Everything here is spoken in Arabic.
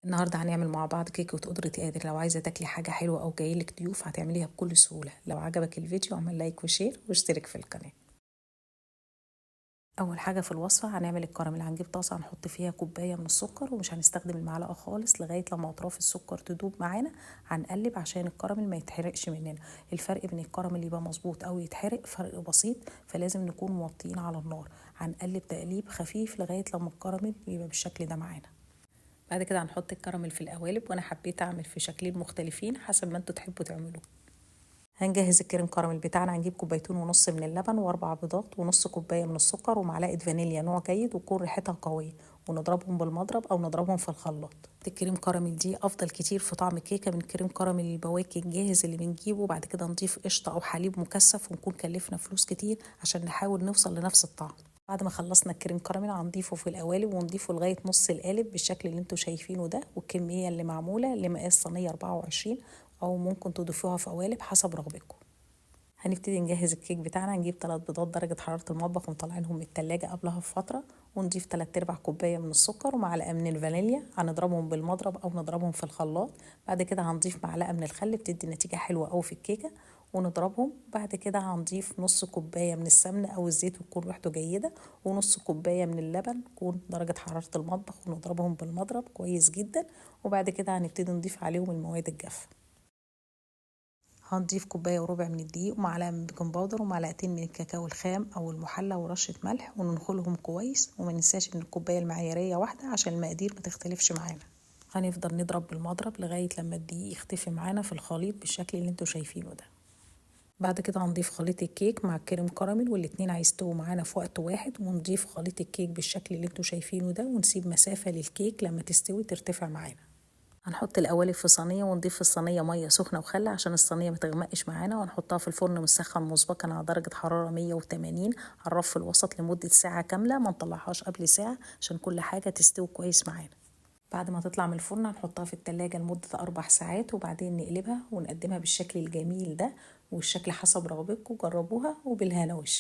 النهارده هنعمل مع بعض كيكة قدرة قادر. لو عايزة تاكلي حاجة حلوة أو جايلك ضيوف هتعمليها بكل سهولة. لو عجبك الفيديو اعمل لايك وشير واشترك في القناة. أول حاجة في الوصفة هنعمل الكراميل. هنجيب طاسة هنحط فيها كوباية من السكر ومش هنستخدم المعلقة خالص لغاية لما أطراف السكر تدوب معانا. هنقلب عشان الكراميل ما يتحرقش مننا. الفرق بين الكراميل يبقى مظبوط أو يتحرق فرق بسيط، فلازم نكون موطيين على النار. هنقلب تقليب خفيف لغاية لما الكراميل يبقى بالشكل ده معانا. بعد كده هنحط الكراميل في القوالب، وانا حبيت اعمل في شكلين مختلفين حسب ما انتوا تحبوا تعملوه. هنجهز الكريم كراميل بتاعنا. هنجيب كوبايتين ونص من اللبن واربع بيضات ونص كوبايه من السكر ومعلقه فانيليا نوع جيد وتكون ريحتها قويه، ونضربهم بالمضرب او نضربهم في الخلاط. الكريم كراميل دي افضل كتير في طعم الكيكه من كريم كراميل البواكي الجاهز اللي بنجيبه. بعد كده نضيف قشطه او حليب مكثف ونكون كلفنا فلوس كتير عشان نحاول نوصل لنفس الطعم. بعد ما خلصنا الكريم كراميل هنضيفه في القوالب ونضيفه لغايه نص القالب بالشكل اللي انتوا شايفينه ده، والكميه اللي معموله لمقاس صينيه 24، او ممكن تضيفوها في قوالب حسب رغبتكم. هنبتدي نجهز الكيك بتاعنا. نجيب 3 بيضات درجة حرارة المطبخ ومطلعينهم من التلاجة قبلها بفترة، ونضيف 3/4 كوباية من السكر ومعلقة من الفانيليا. هنضربهم بالمضرب أو نضربهم في الخلاط. بعد كده هنضيف معلقة من الخل بتدي نتيجة حلوة أوي في الكيكة ونضربهم. بعد كده هنضيف نص كوباية من السمنة أو الزيت وتكون ريحته جيدة، ونص كوباية من اللبن تكون درجة حرارة المطبخ، ونضربهم بالمضرب كويس جدا. وبعد كده هنبتدي نضيف عليهم المواد الجافة. هنضيف كوباية وربع من الدقيق ومعلقة من بيكنج باودر ومعلقتين من الكاكاو الخام أو المحلى ورشة ملح وننخلهم كويس. وما ننساش إن الكوباية المعيارية واحدة عشان المقادير ما تختلفش معانا. هنفضل نضرب بالمضرب لغاية لما الدقيق يختفي معانا في الخليط بالشكل اللي انتوا شايفينه ده. بعد كده هنضيف خليط الكيك مع الكريم كراميل والاتنين هيستووا معانا في وقت واحد، ونضيف خليط الكيك بالشكل اللي انتوا شايفينه ده ونسيب مسافة للكيك لما تستوي ترتفع معانا. هنحط القوالب في صينيه ونضيف في الصينيه ميه سخنه وخل عشان الصينيه ما تغمقش معانا، ونحطها في الفرن مسخن مسبقا على درجه حراره 180 على الرف الوسط لمده ساعه كامله. ما نطلعهاش قبل ساعه عشان كل حاجه تستوي كويس معانا. بعد ما تطلع من الفرن هنحطها في التلاجة لمدة 4 ساعات وبعدين نقلبها ونقدمها بالشكل الجميل ده، والشكل حسب رغبتكم. جربوها وبالهنا والشفا.